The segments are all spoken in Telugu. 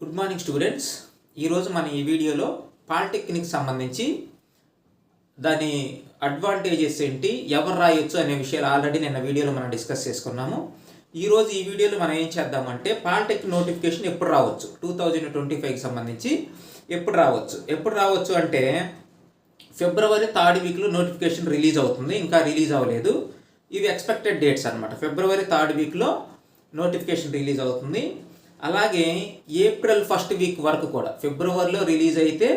Good morning students. ఈరోజు మన ఈ వీడియోలో పాలిటెక్నిక్ సంబంధించి దాని అడ్వాంటేజెస్ ఏంటి, ఎవరు రాయొచ్చు అనే విషయాలు ఆల్రెడీ నిన్న వీడియోలో మనం డిస్కస్ చేసుకున్నాము. ఈరోజు ఈ వీడియోలో మనం ఏం చేద్దామంటే పాలిటెక్నిక్ నోటిఫికేషన్ ఎప్పుడు రావచ్చు, 2025కి సంబంధించి ఎప్పుడు రావచ్చు అంటే ఫిబ్రవరి 3rd వీక్లో నోటిఫికేషన్ రిలీజ్ అవుతుంది. ఇంకా రిలీజ్ అవ్వలేదు. ఇవి ఎక్స్పెక్టెడ్ డేట్స్ అనమాట. ఫిబ్రవరి 3rd వీక్లో నోటిఫికేషన్ రిలీజ్ అవుతుంది. అలాగే ఏప్రిల్ 1st వీక్ వరకు కూడా, ఫిబ్రవరిలో రిలీజ్ అయితే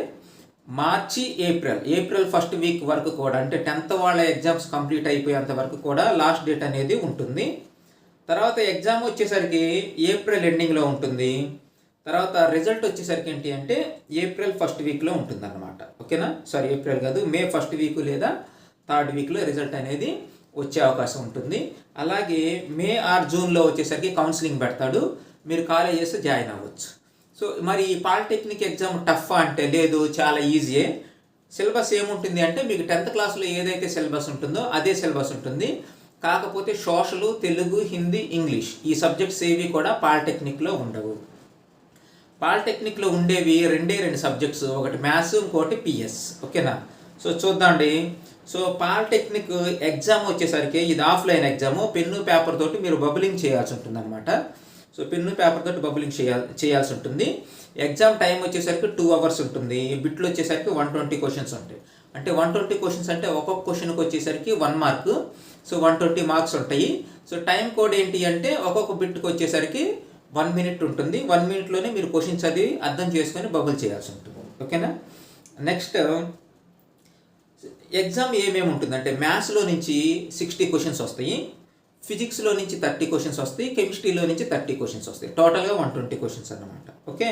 మార్చి ఏప్రిల్ 1st వీక్ వరకు కూడా, అంటే 10th వాళ్ళ ఎగ్జామ్స్ కంప్లీట్ అయిపోయేంత వరకు కూడా లాస్ట్ డేట్ అనేది ఉంటుంది. తర్వాత ఎగ్జామ్ వచ్చేసరికి ఏప్రిల్ ఎండింగ్లో ఉంటుంది. తర్వాత రిజల్ట్ వచ్చేసరికి ఏంటి అంటే ఏప్రిల్ 1st వీక్లో ఉంటుంది అనమాట. ఓకేనా, సారీ ఏప్రిల్ కాదు, మే 1st వీక్ లేదా 3rd వీక్లో రిజల్ట్ అనేది వచ్చే అవకాశం ఉంటుంది. అలాగే మే ఆర్ జూన్లో వచ్చేసరికి కౌన్సిలింగ్ పెడతాడు, మీరు కాలేజెస్ జాయిన్ అవ్వచ్చు. సో మరి ఈ పాలిటెక్నిక్ ఎగ్జామ్ టఫ్ అంటే లేదు, చాలా ఈజీయే. సిలబస్ ఏముంటుంది అంటే మీకు 10th క్లాస్లో ఏదైతే సిలబస్ ఉంటుందో అదే సిలబస్ ఉంటుంది. కాకపోతే సోషల్, తెలుగు, హిందీ, ఇంగ్లీష్ ఈ సబ్జెక్ట్స్ ఏవి కూడా పాలిటెక్నిక్లో ఉండవు. పాలిటెక్నిక్లో ఉండేవి రెండే 2 సబ్జెక్ట్స్, ఒకటి మ్యాథ్స్, ఇంకోటి పిఎస్. ఓకేనా, సో చూద్దాండి. సో పాలిటెక్నిక్ ఎగ్జామ్ వచ్చేసరికి ఇది ఆఫ్లైన్ ఎగ్జాము. పెన్ను పేపర్ తోటి మీరు బబులింగ్ చేయాల్సి ఉంటుంది అనమాట. సో పెన్ను పేపర్ తోటి బబులింగ్ చేయాల్సి ఉంటుంది. ఎగ్జామ్ టైం వచ్చేసరికి 2 hours ఉంటుంది. బిట్లు వచ్చేసరికి 120 క్వశ్చన్స్ ఉంటాయి. అంటే 120 క్వశ్చన్స్ అంటే ఒక్కొక్క క్వశ్చన్కి వచ్చేసరికి 1 మార్క్. సో 120 మార్క్స్ ఉంటాయి. సో టైం కోడ్ ఏంటి అంటే ఒక్కొక్క బిట్కి వచ్చేసరికి 1 minute ఉంటుంది. 1 minuteలోనే మీరు క్వశ్చన్స్ అది అర్థం చేసుకొని బబుల్ చేయాల్సి ఉంటుంది. ఓకేనా, నెక్స్ట్ ఎగ్జామ్ ఏమేమి ఉంటుందంటే మ్యాథ్స్లో నుంచి 60 క్వశ్చన్స్ వస్తాయి, ఫిజిక్స్లో నుంచి 30 క్వశ్చన్స్ వస్తాయి, కెమిస్ట్రీలో నుంచి 30 క్వశ్చన్స్ వస్తాయి. టోటల్గా 120 క్వశ్చన్స్ అన్నమాట. ఓకే,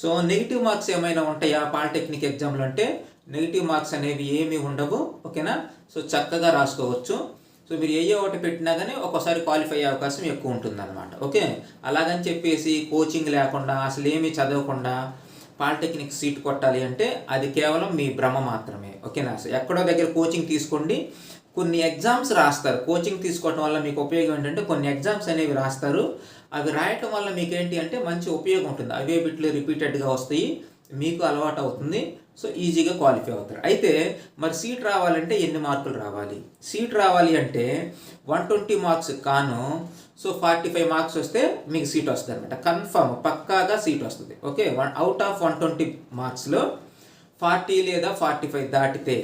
సో నెగిటివ్ మార్క్స్ ఏమైనా ఉంటాయా పాలిటెక్నిక్ ఎగ్జామ్లో అంటే నెగిటివ్ మార్క్స్ అనేవి ఏమీ ఉండవు. ఓకేనా, సో చక్కగా రాసుకోవచ్చు. సో మీరు ఏ ఒకటి పెట్టినా కానీ ఒక్కోసారి క్వాలిఫై అయ్యే అవకాశం ఎక్కువ ఉంటుంది అనమాట. ఓకే, అలాగని చెప్పేసి కోచింగ్ లేకుండా అసలు ఏమీ చదవకుండా పాలిటెక్నిక్ సీట్ కొట్టాలి అంటే అది కేవలం మీ భ్రమ మాత్రమే. ఓకేనా, సో ఎక్కడో దగ్గర కోచింగ్ తీసుకోండి, కొన్ని ఎగ్జామ్స్ రాస్తారు. కోచింగ్ తీసుకోవడం వల్ల మీకు ఉపయోగం ఏంటంటే కొన్ని ఎగ్జామ్స్ అనేవి రాస్తారు. అవి రాయటం వల్ల మీకు ఏంటి అంటే మంచి ఉపయోగం ఉంటుంది. అవే బిట్లు రిపీటెడ్గా వస్తాయి, మీకు అలవాటు అవుతుంది. సో ఈజీగా క్వాలిఫై అవుతారు. అయితే మరి సీట్ రావాలంటే ఎన్ని మార్కులు రావాలి? సీట్ రావాలి అంటే 120 మార్క్స్ కాను సో 45 మార్క్స్ వస్తే మీకు సీట్ వస్తుంది అనమాట. కన్ఫర్మ్ పక్కాగా సీట్ వస్తుంది. ఓకే, అవుట్ ఆఫ్ 120 మార్క్స్లో 40 లేదా 45 దాటితే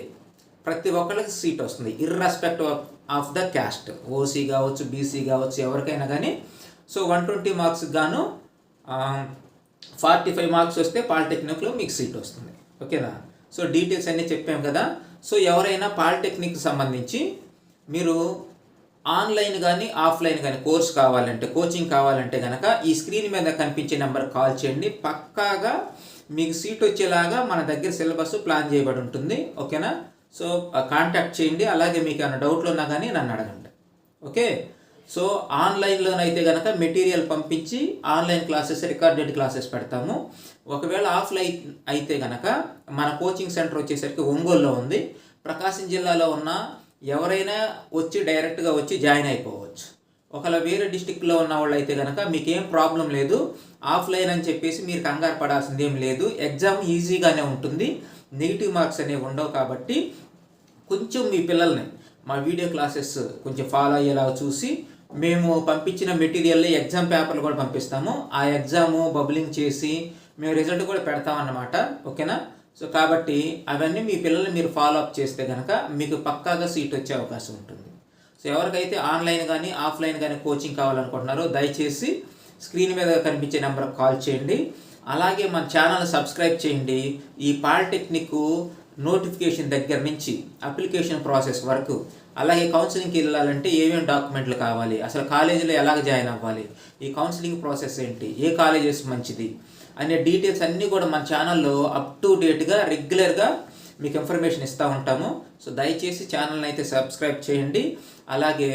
ప్రతి ఒక్కరికి సీట్ వస్తుంది, irrespective of the cast. OC కావచ్చు, బీసీ కావచ్చు, ఎవరికైనా కానీ. సో 120 మార్క్స్ గాను 45 మార్క్స్ వస్తే పాలిటెక్నిక్లో మీకు సీట్ వస్తుంది. ఓకేనా, సో డీటెయిల్స్ అన్నీ చెప్పాం కదా. సో ఎవరైనా పాలిటెక్నిక్ సంబంధించి మీరు ఆన్లైన్ కానీ ఆఫ్లైన్ కానీ కోర్స్ కావాలంటే, కోచింగ్ కావాలంటే కనుక ఈ స్క్రీన్ మీద కనిపించే నెంబర్కి కాల్ చేయండి. పక్కాగా మీకు సీట్ వచ్చేలాగా మన దగ్గర సిలబస్ ప్లాన్ చేయబడి ఉంటుంది. ఓకేనా, సో కాంటాక్ట్ చేయండి. అలాగే మీకు ఏమైనా డౌట్లు ఉన్నా కానీ నన్ను అడగండి. ఓకే, సో ఆన్లైన్లోనైతే కనుక మెటీరియల్ పంపించి ఆన్లైన్ క్లాసెస్, రికార్డెడ్ క్లాసెస్ పెడతాము. ఒకవేళ ఆఫ్లైన్ అయితే కనుక మన కోచింగ్ సెంటర్ వచ్చేసరికి ఒంగోలులో ఉంది. ప్రకాశం జిల్లాలో ఉన్న ఎవరైనా వచ్చి డైరెక్ట్గా వచ్చి జాయిన్ అయిపోవచ్చు. ఒకవేళ వేరే డిస్టిక్లో ఉన్న వాళ్ళు అయితే కనుక మీకేం ప్రాబ్లం లేదు. ఆఫ్లైన్ అని చెప్పేసి మీరు కంగారు పడాల్సింది ఏం లేదు. ఎగ్జామ్ ఈజీగానే ఉంటుంది, నెగిటివ్ మార్క్స్ అనేవి ఉండవు. కాబట్టి కొంచెం మీ పిల్లల్ని మా వీడియో క్లాసెస్ కొంచెం ఫాలో అయ్యేలా చూసి మేము పంపించిన మెటీరియల్ ఎగ్జామ్ పేపర్లు కూడా పంపిస్తాము. ఆ ఎగ్జాము బబులింగ్ చేసి మేము రిజల్ట్ కూడా పెడతామన్నమాట. ఓకేనా, సో కాబట్టి అవన్నీ మీ పిల్లల్ని మీరు ఫాలో అప్ చేస్తే కనుక మీకు పక్కాగా సీట్ వచ్చే అవకాశం ఉంటుంది. సో ఎవరికైతే ఆన్లైన్ కానీ ఆఫ్లైన్ కానీ కోచింగ్ కావాలనుకుంటున్నారో దయచేసి స్క్రీన్ మీద కనిపించే నెంబర్కి కాల్ చేయండి. అలాగే మన ఛానల్ సబ్స్క్రైబ్ చేయండి. ఈ పాలిటెక్నిక్ నోటిఫికేషన్ దగ్గర నుంచి అప్లికేషన్ ప్రాసెస్ వరకు, అలాగే కౌన్సిలింగ్కి వెళ్ళాలంటే ఏమేమి డాక్యుమెంట్లు కావాలి, అసలు కాలేజీలో ఎలాగ జాయిన్ అవ్వాలి, ఈ కౌన్సిలింగ్ ప్రాసెస్ ఏంటి, ఏ కాలేజెస్ మంచిది అనే డీటెయిల్స్ అన్నీ కూడా మన ఛానల్లో అప్ టు డేట్గా రెగ్యులర్గా మీకు ఇన్ఫర్మేషన్ ఇస్తూ ఉంటాము. సో దయచేసి ఛానల్ని అయితే సబ్స్క్రైబ్ చేయండి. అలాగే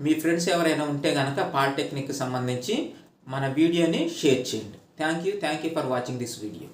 మీ ఫ్రెండ్స్ ఎవరైనా ఉంటే కనుక పాలిటెక్నిక్కి సంబంధించి మన వీడియోని షేర్ చేయండి. Thank you for watching this video.